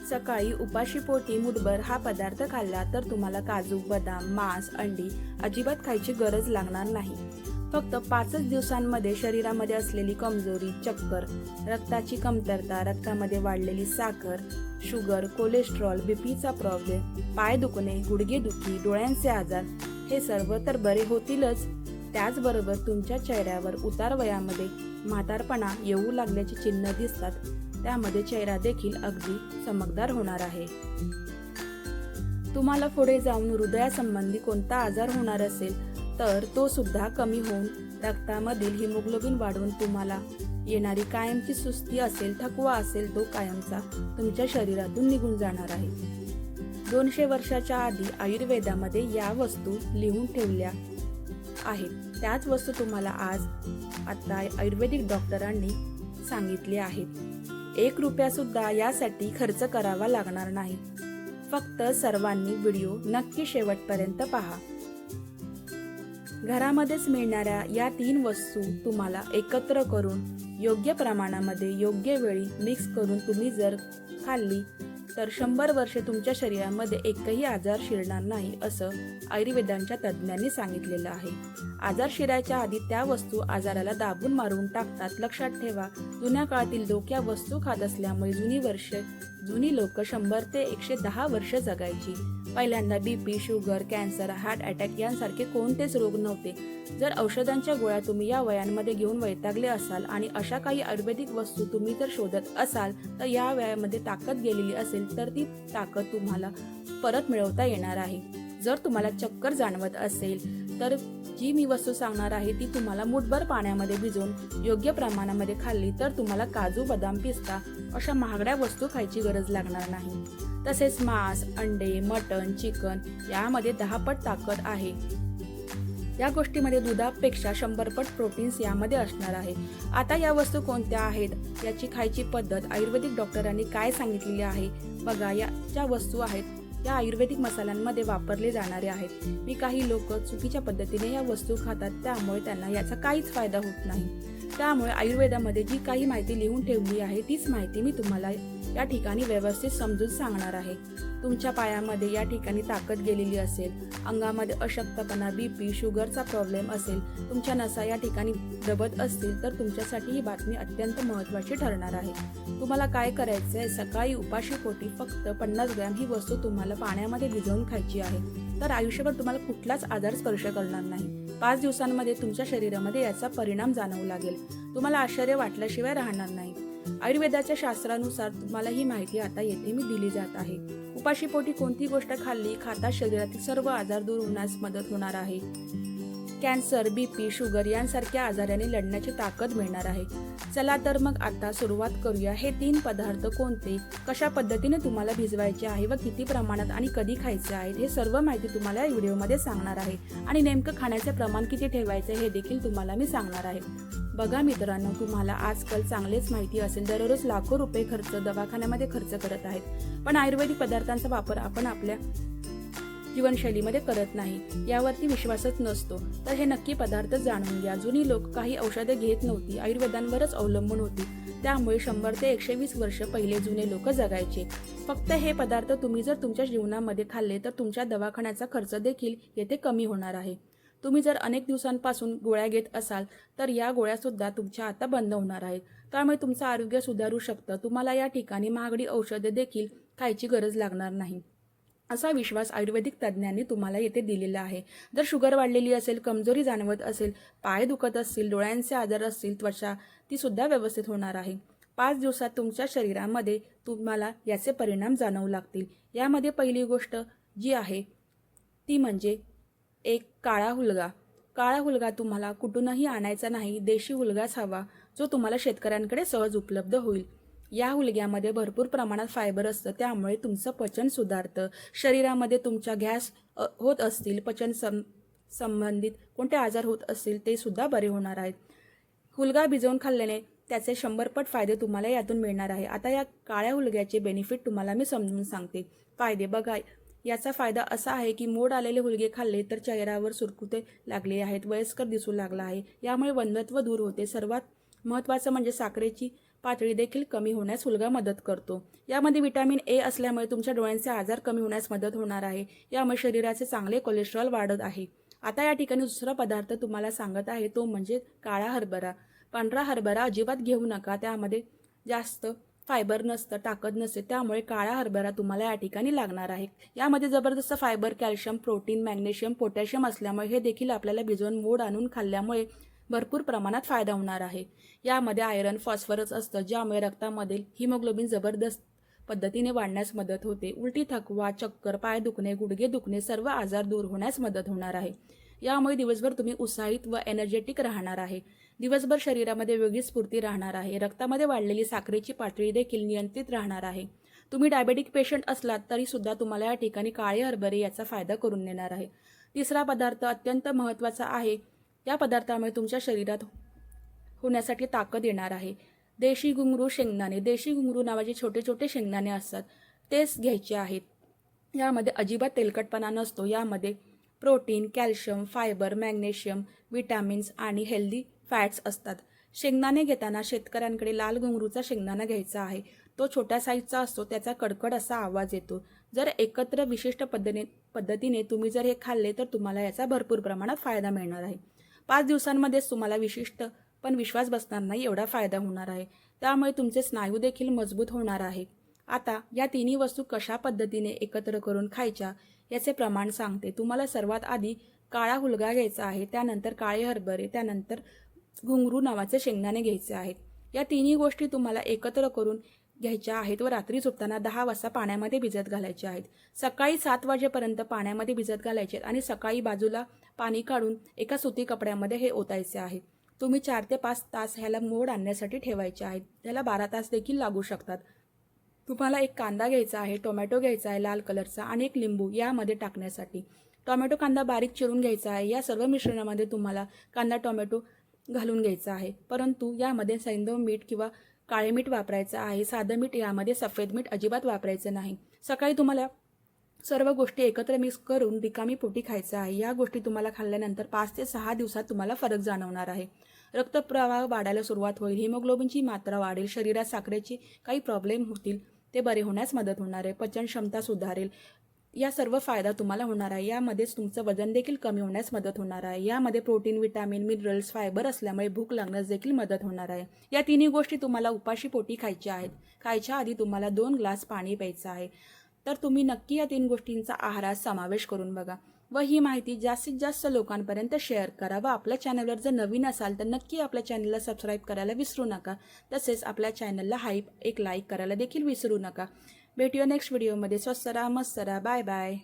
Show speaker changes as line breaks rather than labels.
सकाळी उपाशीपोटी मुठभर हा पदार्थ खाल्ला तर तुम्हाला काजू, बदाम, मांस, अंडी अजिबात खायची गरज लागणार नाही. फक्त 5च दिवसांमध्ये शरीरामध्ये असलेली कमजोरी, चक्कर, रक्ताची कमतरता, रक्तामध्ये वाढलेली साखर, शुगर, कोलेस्ट्रॉल, बीपीचा प्रॉब्लेम, पाय दुखणे, गुडघेदुखी, डोळ्यांचे आजार हे सर्व तर बरे होतीलच. त्याचबरोबर तुमच्या चेहऱ्यावर उतार वयामध्ये म्हातारपणा येऊ लागल्याची चिन्ह दिसतात, त्यामध्ये चेहरा देखील अगदी चमकदार होणार आहे. तुम्हाला पुढे जाऊन हृदयासंबंधी कोणता आजार होणार असेल तर तो सुद्धा कमी होऊन रक्तामधील हिमोग्लोबिन वाढून तुम्हाला येणारी कायमची सुस्ती असेल, थकवा असेल, तो कायमचा तुमच्या शरीरातून निघून जाणार आहे. 200 वर्षाच्या आधी आयुर्वेदामध्ये या वस्तू लिहून ठेवल्या आहेत. त्याच वस्तू तुम्हाला आता आयुर्वेदिक डॉक्टरांनी सांगितले आहेत. 1 रुपया सुद्धा यासाठी खर्च करावा लागणार नाही. फक्त सर्वांनी व्हिडिओ नक्की शेवटपर्यंत पहा. घरामध्येच मिळणाऱ्या या 3 वस्तू तुम्हाला एकत्र करून योग्य प्रमाणामध्ये योग्य वेळी मिक्स करून तुम्ही जर खाल्ली तर 100 वर्षे तुमच्या शरीरामध्ये एकही आजार शिरणार नाही, असं आयुर्वेदांच्या तज्ज्ञांनी सांगितलेलं आहे. आजार शिरायच्या आधी त्या वस्तू आजाराला दाबून मारून टाकतात. लक्षात ठेवा, जुन्या काळातील लोक या वस्तू खात असल्यामुळे जुनी लोक 100 ते 110 वर्ष जगायची. पहिल्यांदा BP, sugar, cancer, heart attack यांसारखे कोणतेच रोग नव्हते. जर औषधांच्या गोळ्या तुम्ही या वयांमध्ये घेऊन वैतागले असाल आणि अशा काही आयुर्वेदिक वस्तू तुम्ही जर शोधत असाल तर या वयामध्ये ताकद गेलेली असेल तर ती ताकद तुम्हाला परत मिळवता येणार आहे. जर तुम्हाला चक्कर जाणवत असेल तर जी मी वस्तू सांगणार आहे ती तुम्हाला मुठभर पाण्यामध्ये भिजवून योग्य प्रमाणामध्ये खाल्ली तर तुम्हाला काजू, बदाम, पिस्ता अशा महागड्या वस्तू खायची गरज लागणार नाही. तसेच मांस, अंडे, मटण, चिकन यामध्ये 10 पट ताकद आहे. या गोष्टीमध्ये दुधापेक्षा 100 पट प्रोटीन्स यामध्ये असणार आहे. आता या वस्तू कोणत्या आहेत, याची खायची पद्धत आयुर्वेदिक डॉक्टरांनी काय सांगितलेली आहे बघा. या ज्या वस्तू आहेत या आयुर्वेदिक मसाल्यांमध्ये वापरले जाणारे आहेत. मी काही लोक चुकीच्या पद्धतीने या वस्तू खातात, त्यामुळे त्यांना याचा काहीच फायदा होत नाही. त्यामुळे आयुर्वेदामध्ये जी काही माहिती लिहून ठेवली आहे तीच माहिती मी तुम्हाला या ठिकाणी व्यवस्थित समजून सांगणार आहे. तुमच्या पायामध्ये या ठिकाणी ताकद गेलेली असेल, अंगामध्ये अशक्तपणा, बीपी, शुगरचा प्रॉब्लेम असेल, तुमच्या नसा या ठिकाणी दबत असतील तर तुमच्यासाठी ही बातमी अत्यंत महत्त्वाची ठरणार आहे. तुम्हाला काय करायचं आहे, सकाळी उपाशीपोटी फक्त 50 ग्रॅम ही वस्तू तुम्हाला पाण्यामध्ये भिजवून खायची आहे. तर आयुष्यभर तुम्हाला कुठलाच आजार स्पर्श करणार नाही. 5 दिवसांमध्ये तुमच्या शरीरामध्ये याचा परिणाम जाणवू लागेल. तुम्हाला आश्चर्य वाटल्याशिवाय राहणार नाही. आयुर्वेदाच्या शास्त्रानुसार तुम्हाला ही माहिती आता येथे मी दिली जात आहे. उपाशीपोटी कोणती गोष्ट खाल्ली खाता शरीरातील सर्व आजार दूर होण्यास मदत होणार आहे. कॅन्सर, बीपी, शुगर यांसारख्या आजाराने लढण्याची ताकद मिळणार आहे. चला तर मग आता सुरुवात करूया. हे 3 पदार्थ कोणते, कशा पद्धतीने तुम्हाला भिजवायचे आहे व किती प्रमाणात आणि कधी खायचे आहेत हे सर्व माहिती तुम्हाला या व्हिडिओमध्ये सांगणार आहे. आणि नेमकं खाण्याचे प्रमाण किती ठेवायचे हे देखील तुम्हाला मी सांगणार आहे. बघा मित्रांनो, तुम्हाला आजकाल चांगलेच माहिती असेल, दररोज लाखो रुपये दवाखान्यामध्ये खर्च करत आहेत, पण आयुर्वेदिक पदार्थांचा वापर आपण आपल्या जीवनशैलीमध्ये करत नाही, यावरती विश्वासच नसतो. तर हे नक्की पदार्थ जाणून घ्या. जुनी लोक काही औषधे घेत नव्हती, आयुर्वेदांवरच अवलंबून होती, त्यामुळे 100 ते 120 वर्ष पहिले जुने लोक जगायचे. फक्त हे पदार्थ तुम्ही जर तुमच्या जीवनामध्ये खाल्ले तर तुमच्या दवाखान्याचा खर्च देखील येथे कमी होणार आहे. तुम्ही जर अनेक दिवसांपासून गोळ्या घेत असाल तर या गोळ्या सुद्धा तुमच्या आता बंद होणार आहेत. त्यामुळे तुमचं आरोग्य सुधारू शकतं. तुम्हाला या ठिकाणी महागडी औषधे देखील खायची गरज लागणार नाही, असा विश्वास आयुर्वेदिक तज्ज्ञांनी तुम्हाला येथे दिलेला आहे. जर शुगर वाढलेली असेल, कमजोरी जाणवत असेल, पाय दुखत असतील, डोळ्यांचे आजार असतील, त्वचा ती सुद्धा व्यवस्थित होणार आहे. 5 दिवसात तुमच्या शरीरामध्ये तुम्हाला याचे परिणाम जाणवू लागतील. यामध्ये पहिली गोष्ट जी आहे ती म्हणजे एक काळा हुलगा. काळा हुलगा तुम्हाला कुठूनही आणायचा नाही, देशी हुलगाच हवा, जो तुम्हाला शेतकऱ्यांकडे सहज उपलब्ध होईल. या हुलग्यामध्ये भरपूर प्रमाणात फायबर असतं, त्यामुळे तुमचं पचन सुधारतं. शरीरामध्ये तुमच्या गॅस होत असतील, पचन संबंधित कोणते आजार होत असतील ते सुद्धा बरे होणार आहेत. हुलगा भिजवून खाल्ल्याने त्याचे 100 पट फायदे तुम्हाला यातून मिळणार आहे. आता या काळ्या हुलग्याचे बेनिफिट तुम्हाला मी समजून सांगते. फायदे बघा. याचा फायदा असा आहे की मोड आलेले हुलगे खाल्ले तर चेहऱ्यावर सुरकुते लागले आहेत, वयस्कर दिसू लागला आहे, यामुळे वंध्यत्व दूर होते. सर्वात महत्त्वाचं म्हणजे साखरेची पातळी देखील कमी होण्यास हुलगा मदत करतो. यामध्ये व्हिटॅमिन ए असल्यामुळे तुमच्या डोळ्यांचे आजार कमी होण्यास मदत होणार आहे. यामुळे शरीराचे चांगले कोलेस्ट्रॉल वाढत आहे. आता या ठिकाणी दुसरा पदार्थ तुम्हाला सांगत आहे तो म्हणजे काळा हरभरा. पांढरा हरभरा अजिबात घेऊ नका, त्यामध्ये जास्त फायबर नसतं, ताकद नसते. त्यामुळे काळा हरभरा तुम्हाला या ठिकाणी लागणार आहे. यामध्ये जबरदस्त fibre, calcium, protein, magnesium, potassium असल्यामुळे हे देखील आपल्याला भिजवून मोड आणून खाल्ल्यामुळे भरपूर प्रमाणात फायदा होणार आहे. यामध्ये आयरन, फॉस्फरस असतं, ज्यामुळे रक्तामधील हिमोग्लोबिन जबरदस्त पद्धतीने वाढण्यास मदत होते. उलटी, थकवा, चक्कर, पाय दुखणे, गुडघे दुखणे सर्व आजार दूर होण्यास मदत होणार आहे. यामुळे दिवसभर तुम्ही उत्साहित व एनर्जेटिक राहणार आहे. दिवसभर शरीरामध्ये वेगळी स्फूर्ती राहणार आहे. रक्तामध्ये वाढलेली साखरेची पातळी देखील नियंत्रित राहणार आहे. तुम्ही डायबेटिक पेशंट असलात तरी सुद्धा तुम्हाला या ठिकाणी काळे हरभरे याचा फायदा करून देणार आहे. तिसरा पदार्थ अत्यंत महत्त्वाचा आहे. या पदार्थामुळे तुमच्या शरीरात होण्यासाठी ताकद येणार आहे. देशी घुंगरू शेंगदाणे. देशी घुंगरू नावाचे छोटे छोटे शेंगदाणे असतात, तेच घ्यायचे आहेत. यामध्ये अजिबात तेलकटपणा नसतो. यामध्ये protein, calcium, fibre, magnesium, vitamins आणि हेल्दी फॅट्स असतात. शेंगदाणे घेताना शेतकऱ्यांकडे लाल घुंगरूचा शेंगदाणा घ्यायचा आहे. तो छोट्या साईजचा असतो, त्याचा कडकड असा आवाज येतो. जर एकत्र विशिष्ट पद्धतीने तुम्ही जर हे खाल्ले तर तुम्हाला याचा भरपूर प्रमाणात फायदा मिळणार आहे. 5 दिवसांमध्येच तुम्हाला विशिष्ट पण विश्वास बसणार नाही एवढा फायदा होणार आहे. त्यामुळे तुमचे स्नायू देखील मजबूत होणार आहे. आता या तिन्ही वस्तू कशा पद्धतीने एकत्र करून खायच्या याचे प्रमाण सांगते. तुम्हाला सर्वात आधी काळा हुलगा घ्यायचा आहे, त्यानंतर काळे हरभरे, त्यानंतर घुंगरू नावाचे शेंगदाणे घ्यायचे आहेत. या तिन्ही गोष्टी तुम्हाला एकत्र करून घ्यायच्या आहेत व रात्री झोपताना 10 वाजता पाण्यामध्ये भिजत घालायचे आहेत. सकाळी 7 वाजेपर्यंत पाण्यामध्ये भिजत घालायचे आणि सकाळी बाजूला पाणी काढून एका सुती कपड्यामध्ये हे ओतायचे आहे. तुम्ही 4 ते 5 तास ह्याला मोड आणण्यासाठी ठेवायचे आहेत. त्याला 12 तास देखील लागू शकतात. तुम्हाला एक कांदा घ्यायचा आहे, टोमॅटो घ्यायचा आहे लाल कलरचा आणि एक लिंबू यामध्ये टाकण्यासाठी. टोमॅटो कांदा बारीक चिरून घ्यायचा आहे. या सर्व मिश्रणामध्ये तुम्हाला कांदा टोमॅटो घालून घ्यायचा आहे, परंतु यामध्ये सैंधव मीठ किंवा काळे मीठ वापरायचं आहे. साधं मीठ, यामध्ये सफेद मीठ अजिबात वापरायचं नाही. सकाळी तुम्हाला सर्व गोष्टी एकत्र मिक्स करून रिकामी पोटी खायचं आहे. या गोष्टी तुम्हाला खाल्ल्यानंतर 5 ते 6 दिवसात तुम्हाला फरक जाणवणार आहे. रक्तप्रवाह वाढायला सुरुवात होईल, हिमोग्लोबिनची मात्रा वाढेल, शरीरात साखरेची काही प्रॉब्लेम होतील ते बरे होण्यास मदत होणार आहे. पचनक्षमता सुधारेल. या सर्व फायदा तुम्हाला होणार आहे. यामध्येच तुमचं वजन देखील कमी होण्यास मदत होणार आहे. यामध्ये प्रोटीन, विटॅमिन, मिनरल्स, फायबर असल्यामुळे भूक लागण्यास देखील मदत होणार आहे. या तिन्ही गोष्टी तुम्हाला उपाशी पोटी खायच्या आहेत. खायच्या आधी तुम्हाला 2 ग्लास पाणी प्यायचं आहे. तर तुम्ही नक्की या 3 गोष्टींचा आहारात समावेश करून बघा व ही माहिती जास्तीत जास्त लोकांपर्यंत शेअर करा. व आपल्या चॅनलवर जर नवीन असाल तर नक्की आपल्या चॅनलला सबस्क्राईब करायला विसरू नका. तसेच आपल्या चॅनलला एक लाईक करायला देखील विसरू नका. भेटूया नेक्स्ट व्हिडिओमध्ये. स्वस्त राहा, मस्त राहा. Bye bye.